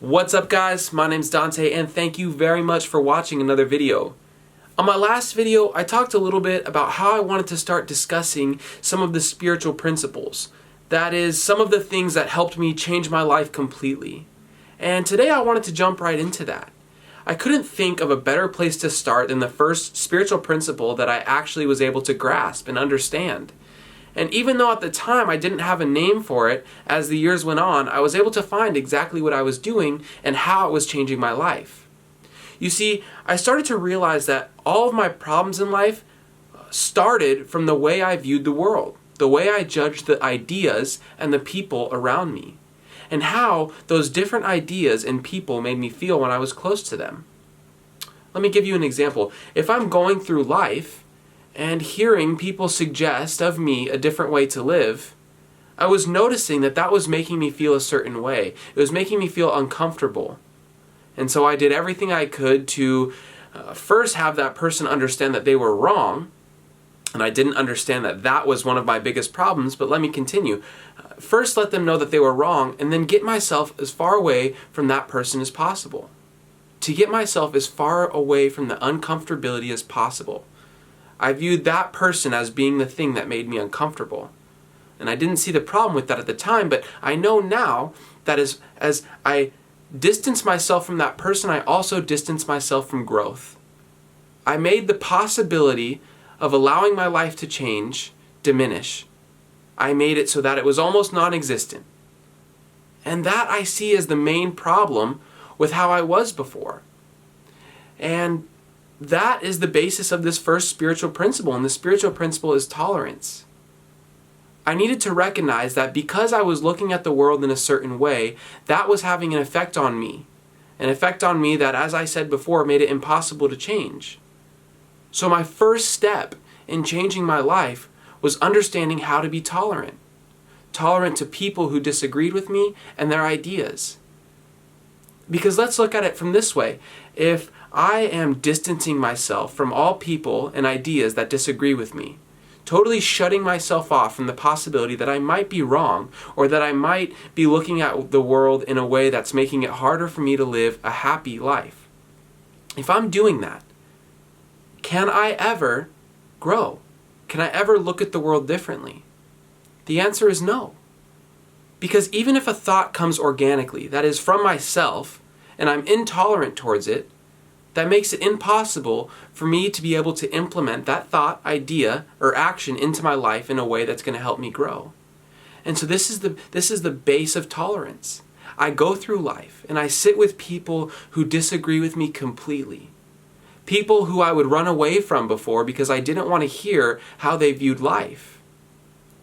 What's up guys, my name's Dante and thank you very much for watching another video. On my last video, I talked a little bit about how I wanted to start discussing some of the spiritual principles. That is, some of the things that helped me change my life completely. And today I wanted to jump right into that. I couldn't think of a better place to start than the first spiritual principle that I actually was able to grasp and understand. And even though at the time I didn't have a name for it, as the years went on, I was able to find exactly what I was doing and how it was changing my life. You see, I started to realize that all of my problems in life started from the way I viewed the world, the way I judged the ideas and the people around me, and how those different ideas and people made me feel when I was close to them. Let me give you an example. If I'm going through life and hearing people suggest of me a different way to live, I was noticing that that was making me feel a certain way. It was making me feel uncomfortable. And so I did everything I could to first have that person understand that they were wrong. And I didn't understand that that was one of my biggest problems, but let me continue. First let them know that they were wrong, and then get myself as far away from that person as possible. To get myself as far away from the uncomfortability as possible. I viewed that person as being the thing that made me uncomfortable. And I didn't see the problem with that at the time, but I know now that as I distance myself from that person, I also distance myself from growth. I made the possibility of allowing my life to change diminish. I made it so that it was almost non-existent. And that I see as the main problem with how I was before. And that is the basis of this first spiritual principle, and the spiritual principle is tolerance. I needed to recognize that because I was looking at the world in a certain way, that was having an effect on me. An effect on me that, as I said before, made it impossible to change. So my first step in changing my life was understanding how to be tolerant. Tolerant to people who disagreed with me and their ideas. Because let's look at it from this way. If I am distancing myself from all people and ideas that disagree with me, totally shutting myself off from the possibility that I might be wrong, or that I might be looking at the world in a way that's making it harder for me to live a happy life. If I'm doing that, can I ever grow? Can I ever look at the world differently? The answer is no. Because even if a thought comes organically, that is from myself, and I'm intolerant towards it, that makes it impossible for me to be able to implement that thought, idea, or action into my life in a way that's going to help me grow. And so this is the base of tolerance. I go through life and I sit with people who disagree with me completely. People who I would run away from before because I didn't want to hear how they viewed life.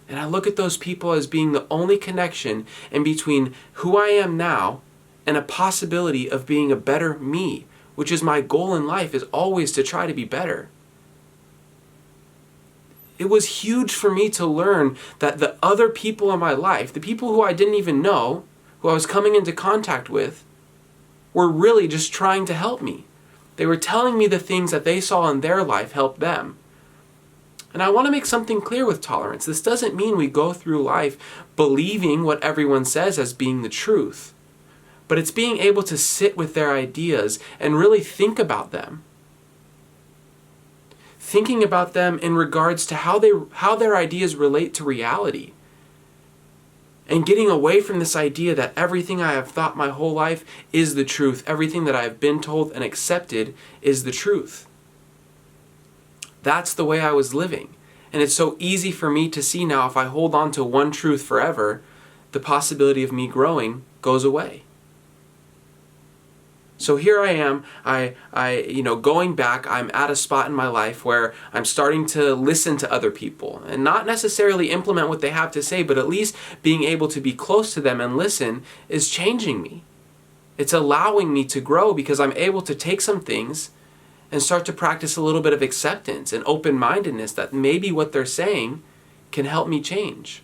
And I look at those people as being the only connection in between who I am now and a possibility of being a better me, which is my goal in life, is always to try to be better. It was huge for me to learn that the other people in my life, the people who I didn't even know, who I was coming into contact with, were really just trying to help me. They were telling me the things that they saw in their life help them. And I want to make something clear with tolerance. This doesn't mean we go through life believing what everyone says as being the truth. But it's being able to sit with their ideas and really think about them. Thinking about them in regards to how their ideas relate to reality. And getting away from this idea that everything I have thought my whole life is the truth. Everything that I have been told and accepted is the truth. That's the way I was living. And it's so easy for me to see now, if I hold on to one truth forever, the possibility of me growing goes away. So here I am, going back, I'm at a spot in my life where I'm starting to listen to other people and not necessarily implement what they have to say, but at least being able to be close to them and listen is changing me. It's allowing me to grow because I'm able to take some things and start to practice a little bit of acceptance and open-mindedness that maybe what they're saying can help me change.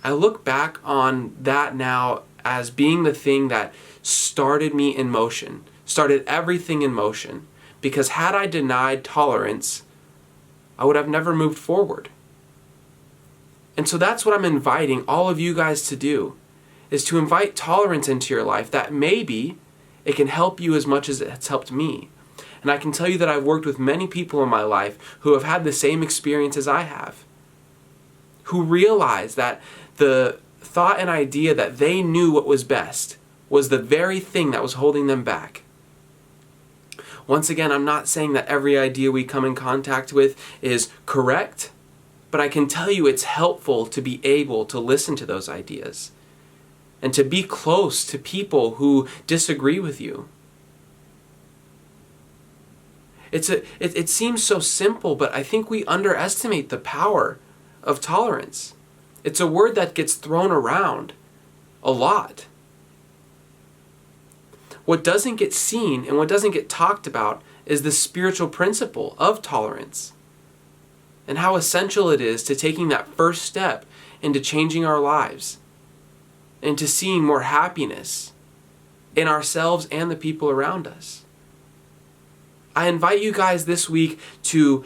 I look back on that now as being the thing that started me in motion, started everything in motion. Because had I denied tolerance, I would have never moved forward. And so that's what I'm inviting all of you guys to do, is to invite tolerance into your life, that maybe it can help you as much as it's helped me. And I can tell you that I've worked with many people in my life who have had the same experience as I have, who realize that the thought and idea that they knew what was best was the very thing that was holding them back. Once again, I'm not saying that every idea we come in contact with is correct, but I can tell you it's helpful to be able to listen to those ideas and to be close to people who disagree with you. It seems so simple, but I think we underestimate the power of tolerance. It's a word that gets thrown around a lot. What doesn't get seen and what doesn't get talked about is the spiritual principle of tolerance, and how essential it is to taking that first step into changing our lives, into seeing more happiness in ourselves and the people around us. I invite you guys this week to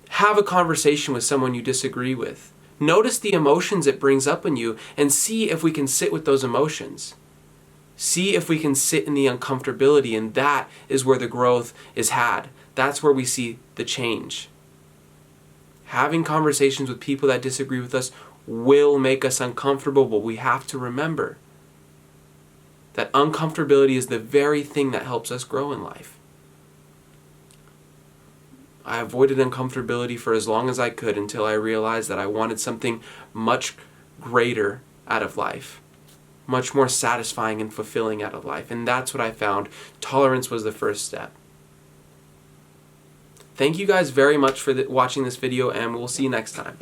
have a conversation with someone you disagree with. Notice the emotions it brings up in you and see if we can sit with those emotions. See if we can sit in the uncomfortability, and that is where the growth is had. That's where we see the change. Having conversations with people that disagree with us will make us uncomfortable, but we have to remember that uncomfortability is the very thing that helps us grow in life. I avoided uncomfortability for as long as I could until I realized that I wanted something much greater out of life, much more satisfying and fulfilling out of life. And that's what I found. Tolerance was the first step. Thank you guys very much for watching this video, and we'll see you next time.